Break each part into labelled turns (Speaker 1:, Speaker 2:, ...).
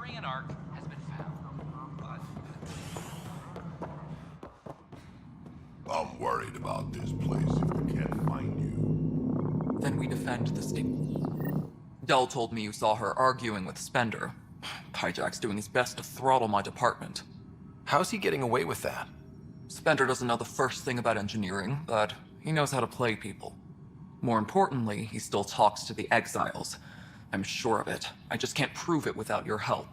Speaker 1: Salarian Ark has been found.
Speaker 2: I'm worried about this place if we can't find you.
Speaker 3: Then we defend the stable. Dell told me you saw her arguing with Spender. Pyjack's doing his best to throttle my department.
Speaker 4: How's he getting away with that?
Speaker 3: Spender doesn't know the first thing about engineering, but he knows how to play people. More importantly, he still talks to the exiles. I'm sure of it. I just can't prove it without your help.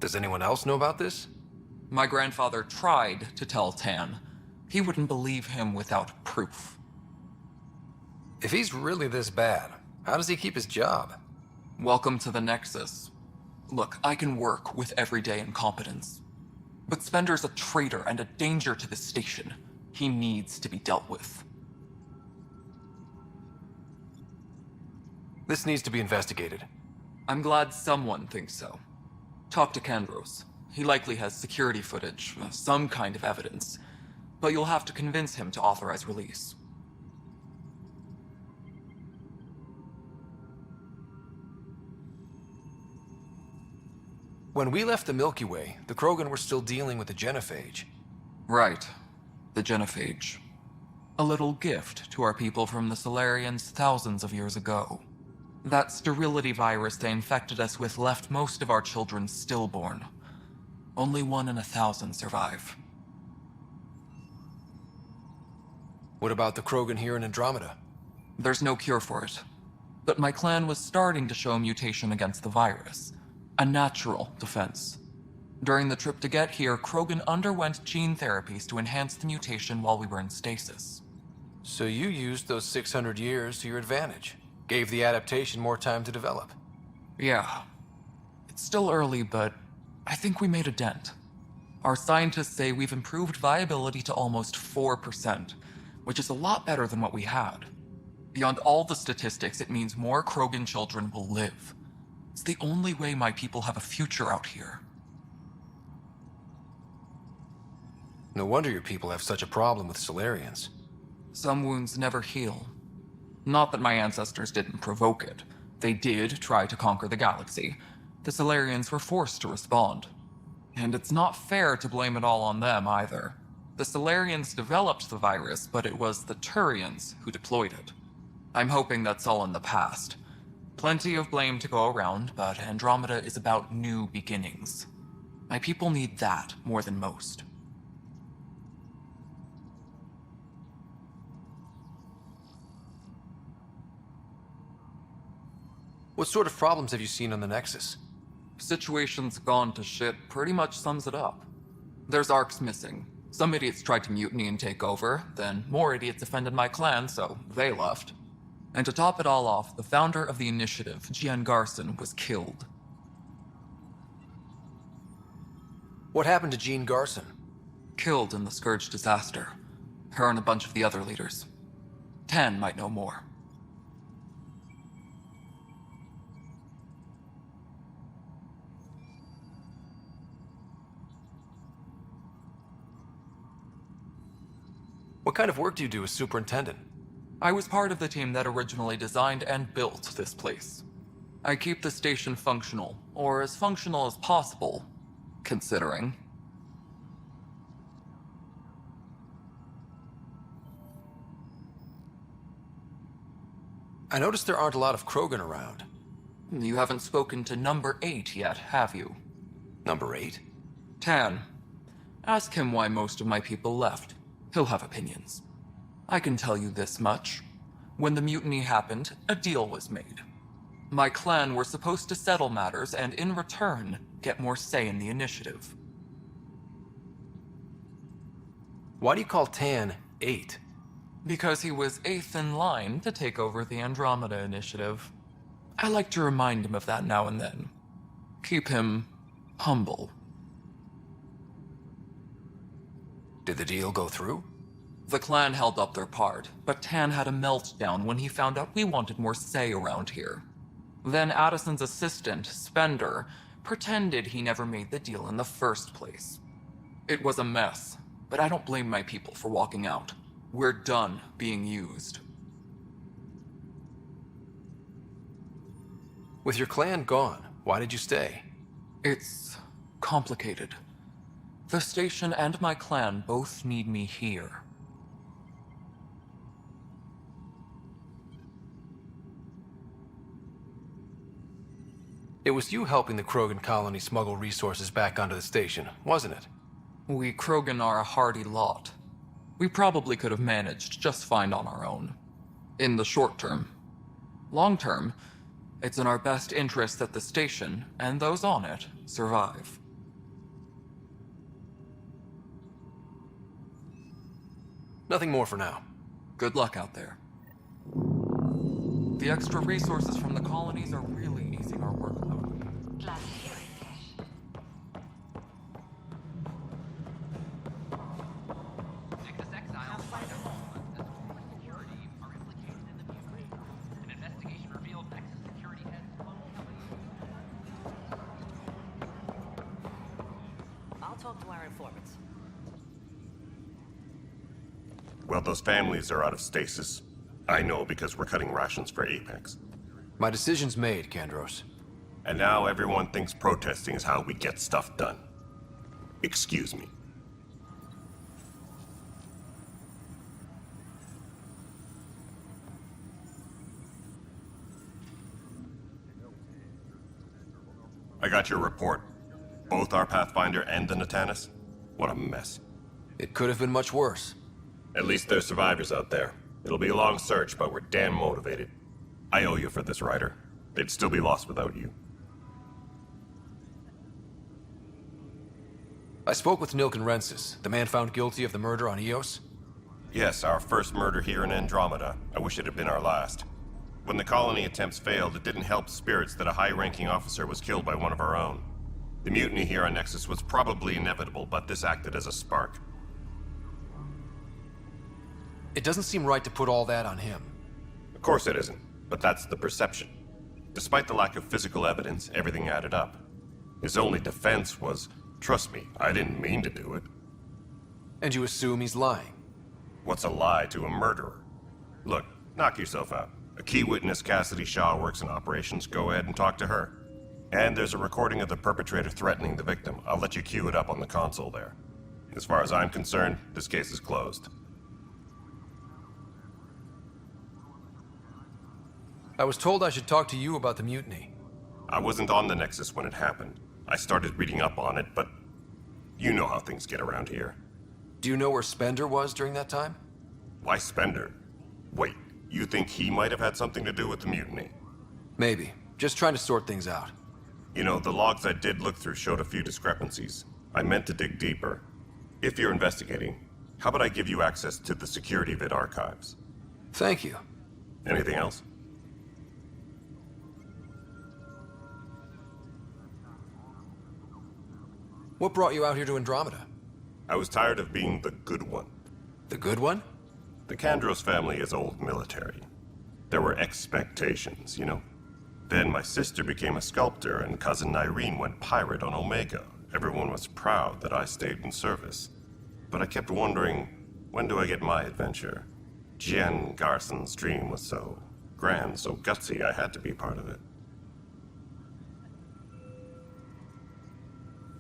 Speaker 4: Does anyone else know about this?
Speaker 3: My grandfather tried to tell Tan. He wouldn't believe him without proof.
Speaker 4: If he's really this bad, how does he keep his job?
Speaker 3: Welcome to the Nexus. Look, I can work with everyday incompetence. But Spender's a traitor and a danger to the station. He needs to be dealt with.
Speaker 4: This needs to be investigated.
Speaker 3: I'm glad someone thinks so. Talk to Kandros. He likely has security footage, some kind of evidence. But you'll have to convince him to authorize release.
Speaker 4: When we left the Milky Way, the Krogan were still dealing with the genophage.
Speaker 3: Right. The genophage. A little gift to our people from the Solarians thousands of years ago. That sterility virus they infected us with left most of our children stillborn. Only 1 in 1,000 survive.
Speaker 4: What about the Krogan here in Andromeda?
Speaker 3: There's no cure for it. But my clan was starting to show a mutation against the virus. A natural defense. During the trip to get here, Krogan underwent gene therapies to enhance the mutation while we were in stasis.
Speaker 4: So you used those 600 years to your advantage. Gave the adaptation more time to develop.
Speaker 3: Yeah. It's still early, but I think we made a dent. Our scientists say we've improved viability to almost 4%, which is a lot better than what we had. Beyond all the statistics, it means more Krogan children will live. It's the only way my people have a future out here.
Speaker 4: No wonder your people have such a problem with Solarians.
Speaker 3: Some wounds never heal. Not that my ancestors didn't provoke it. They did try to conquer the galaxy. The Solarians were forced to respond. And it's not fair to blame it all on them either. The Solarians developed the virus, but it was the Turians who deployed it. I'm hoping that's all in the past. Plenty of blame to go around, but Andromeda is about new beginnings. My people need that more than most.
Speaker 4: What sort of problems have you seen on the Nexus?
Speaker 3: Situation's gone to shit pretty much sums it up. There's arcs missing. Some idiots tried to mutiny and take over, then more idiots offended my clan, so they left. And to top it all off, the founder of the initiative, Gian Garson, was killed.
Speaker 4: What happened to Jean Garson?
Speaker 3: Killed in the Scourge disaster. Her and a bunch of the other leaders. Tan might know more.
Speaker 4: What kind of work do you do as superintendent?
Speaker 3: I was part of the team that originally designed and built this place. I keep the station functional, or as functional as possible, considering.
Speaker 4: I noticed there aren't a lot of Krogan around.
Speaker 3: You haven't spoken to number 8 yet, have you?
Speaker 4: Number 8?
Speaker 3: Tan. Ask him why most of my people left. He'll have opinions. I can tell you this much. When the mutiny happened, a deal was made. My clan were supposed to settle matters and, in return, get more say in the initiative.
Speaker 4: Why do you call Tan 8?
Speaker 3: Because he was 8th in line to take over the Andromeda initiative. I like to remind him of that now and then. Keep him humble.
Speaker 4: Did the deal go through?
Speaker 3: The clan held up their part, but Tan had a meltdown when he found out we wanted more say around here. Then Addison's assistant, Spender, pretended he never made the deal in the first place. It was a mess, but I don't blame my people for walking out. We're done being used.
Speaker 4: With your clan gone, why did you stay?
Speaker 3: It's complicated. The station and my clan both need me here.
Speaker 4: It was you helping the Krogan colony smuggle resources back onto the station, wasn't it?
Speaker 3: We Krogan are a hardy lot. We probably could have managed just fine on our own. In the short term. Long term, it's in our best interest that the station, and those on it, survive.
Speaker 4: Nothing more for now.
Speaker 3: Good luck out there. The extra resources from the colonies are really easing our workload.
Speaker 1: I'll talk to our informants.
Speaker 5: Well, those families are out of stasis. I know because we're cutting rations for Apex.
Speaker 4: My decision's made, Kandros.
Speaker 5: And now everyone thinks protesting is how we get stuff done. Excuse me. I got your report. Both our Pathfinder and the Natanis? What a mess.
Speaker 4: It could have been much worse.
Speaker 5: At least there's survivors out there. It'll be a long search, but we're damn motivated. I owe you for this, Ryder. They'd still be lost without you.
Speaker 4: I spoke with Nilken Rensis, the man found guilty of the murder on Eos.
Speaker 5: Yes, our first murder here in Andromeda. I wish it had been our last. When the colony attempts failed, it didn't help spirits that a high-ranking officer was killed by one of our own. The mutiny here on Nexus was probably inevitable, but this acted as a spark.
Speaker 4: It doesn't seem right to put all that on him.
Speaker 5: Of course it isn't, but that's the perception. Despite the lack of physical evidence, everything added up. His only defense was, trust me, I didn't mean to do it.
Speaker 4: And you assume he's lying.
Speaker 5: What's a lie to a murderer? Look, knock yourself out. A key witness, Cassidy Shaw, works in operations. Go ahead and talk to her. And there's a recording of the perpetrator threatening the victim. I'll let you cue it up on the console there. As far as I'm concerned, this case is closed.
Speaker 4: I was told I should talk to you about the mutiny.
Speaker 5: I wasn't on the Nexus when it happened. I started reading up on it, but you know how things get around here.
Speaker 4: Do you know where Spender was during that time?
Speaker 5: Why Spender? Wait, you think he might have had something to do with the mutiny?
Speaker 4: Maybe. Just trying to sort things out.
Speaker 5: You know, the logs I did look through showed a few discrepancies. I meant to dig deeper. If you're investigating, how about I give you access to the security vid archives?
Speaker 4: Thank you.
Speaker 5: Anything else?
Speaker 4: What brought you out here to Andromeda?
Speaker 5: I was tired of being the good one.
Speaker 4: The good one?
Speaker 5: The Kandros family is old military. There were expectations, you know? Then my sister became a sculptor and cousin Irene went pirate on Omega. Everyone was proud that I stayed in service. But I kept wondering, when do I get my adventure? Jen Garson's dream was so grand, so gutsy, I had to be part of it.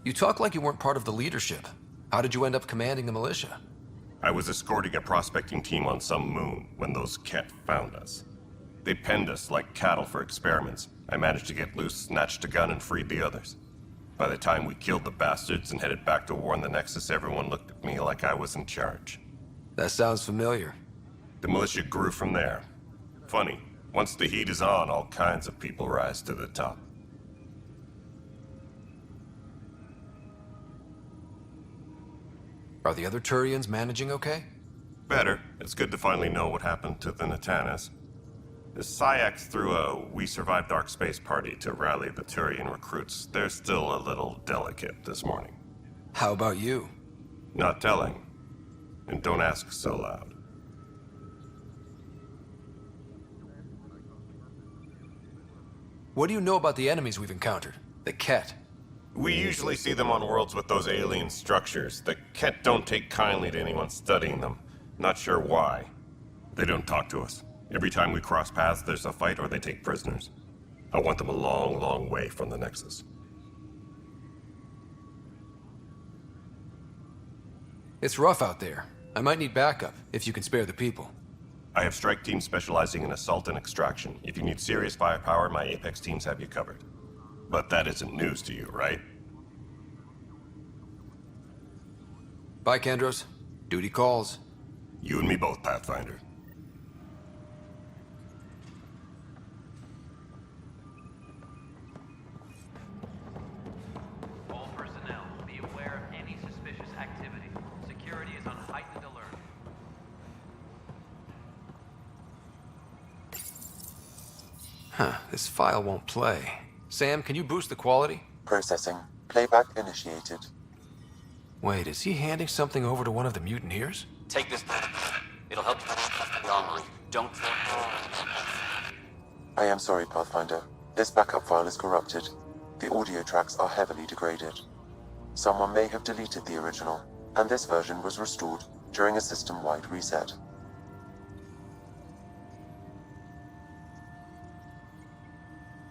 Speaker 4: You talk like you weren't part of the leadership. How did you end up commanding the militia?
Speaker 5: I was escorting a prospecting team on some moon when those Ket found us. They penned us like cattle for experiments. I managed to get loose, snatched a gun, and freed the others. By the time we killed the bastards and headed back to war on the Nexus, everyone looked at me like I was in charge.
Speaker 4: That sounds familiar.
Speaker 5: The militia grew from there. Funny, once the heat is on, all kinds of people rise to the top.
Speaker 4: Are the other Turians managing okay?
Speaker 5: Better. It's good to finally know what happened to the Natanis. The Syax threw a We Survived Dark Space party to rally the Turian recruits. They're still a little delicate this morning.
Speaker 4: How about you?
Speaker 5: Not telling. And don't ask so loud.
Speaker 4: What do you know about the enemies we've encountered? The Ket?
Speaker 5: We usually see them on worlds with those alien structures. The Ket don't take kindly to anyone studying them. Not sure why. They don't talk to us. Every time we cross paths, there's a fight or they take prisoners. I want them a long, long way from the Nexus.
Speaker 4: It's rough out there. I might need backup, if you can spare the people.
Speaker 5: I have strike teams specializing in assault and extraction. If you need serious firepower, my Apex teams have you covered. But that isn't news to you, right?
Speaker 4: Bye, Kandros. Duty calls.
Speaker 5: You and me both, Pathfinder.
Speaker 6: All personnel, be aware of any suspicious activity. Security is on heightened alert.
Speaker 4: This file won't play. Sam, can you boost the quality?
Speaker 7: Processing. Playback initiated.
Speaker 4: Wait, is he handing something over to one of the mutineers?
Speaker 8: Take this. It'll help you online. Don't.
Speaker 7: I am sorry, Pathfinder. This backup file is corrupted. The audio tracks are heavily degraded. Someone may have deleted the original, and this version was restored during a system-wide reset.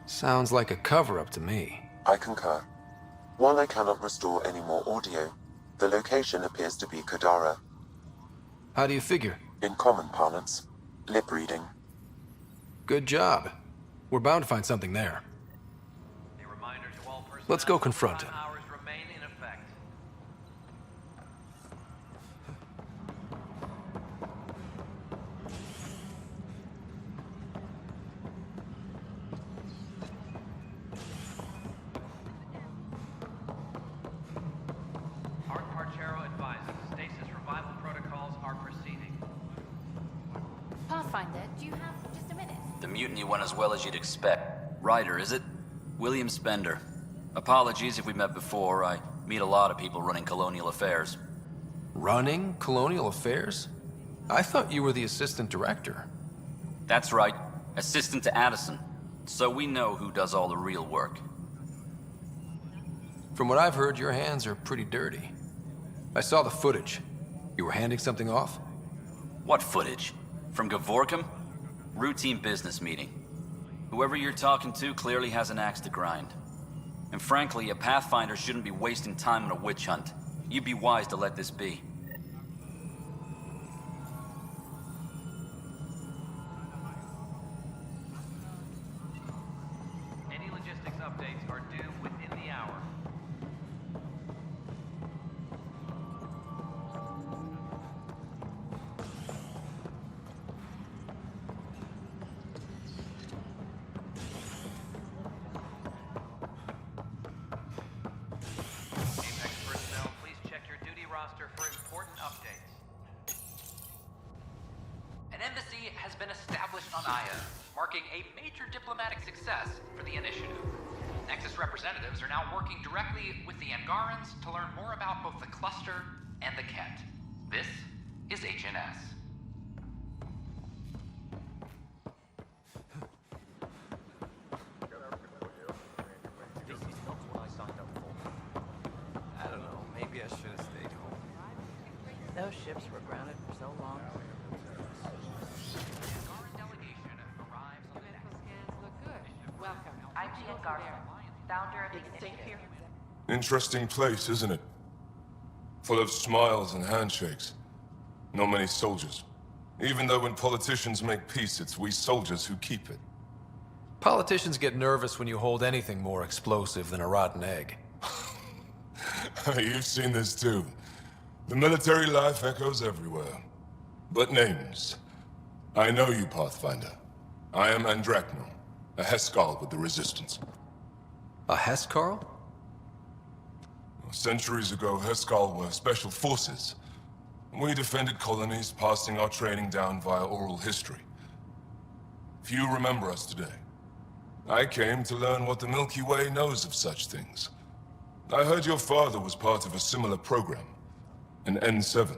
Speaker 4: Sounds like a cover-up to me.
Speaker 7: I concur. While I cannot restore any more audio, the location appears to be Kadara.
Speaker 4: How do you figure?
Speaker 7: In common parlance, lip reading.
Speaker 4: Good job. We're bound to find something there.
Speaker 6: A reminder to all personnel.
Speaker 4: Let's go confront him.
Speaker 6: Hours remain in effect. Art Parchero advises stasis revival protocols are proceeding.
Speaker 1: Pathfinder, do you have just a minute?
Speaker 8: The mutiny went as well as you'd expect. Ryder, is it? William Spender. Apologies if we met before. I meet a lot of people running colonial affairs.
Speaker 4: Running colonial affairs? I thought you were the assistant director.
Speaker 8: That's right. Assistant to Addison. So we know who does all the real work.
Speaker 4: From what I've heard, your hands are pretty dirty. I saw the footage. You were handing something off?
Speaker 8: What footage? From Gavorkum? Routine business meeting. Whoever you're talking to clearly has an axe to grind. And frankly, a Pathfinder shouldn't be wasting time on a witch hunt. You'd be wise to let this be.
Speaker 6: Any logistics updates are due within the hour. Apex personnel, please check your duty roster for important updates.
Speaker 9: An embassy has been established on Aya, marking a major diplomatic success for the initiative. Nexus representatives are now working directly with the Angarans to learn more about both the cluster and the Kent. This is HNS.
Speaker 6: This is not what I signed up for.
Speaker 4: I don't know. Maybe I should have stayed home.
Speaker 1: Those ships were grounded for so long.
Speaker 9: Angaran delegation arrives on the
Speaker 1: Medical scans look good. Welcome.
Speaker 10: I'm Jen Garza, founder of the
Speaker 1: Is it safe
Speaker 10: initiative.
Speaker 1: here?
Speaker 2: Interesting place, isn't it? Full of smiles and handshakes. Not many soldiers. Even though when politicians make peace, it's we soldiers who keep it.
Speaker 4: Politicians get nervous when you hold anything more explosive than a rotten egg.
Speaker 2: You've seen this too. The military life echoes everywhere. But names. I know you, Pathfinder. I am Andromeda, a Heskal with the Resistance.
Speaker 4: A Hescarl?
Speaker 2: Centuries ago, Heskal were special forces. We defended colonies, passing our training down via oral history. Few remember us today. I came to learn what the Milky Way knows of such things. I heard your father was part of a similar program, an N7.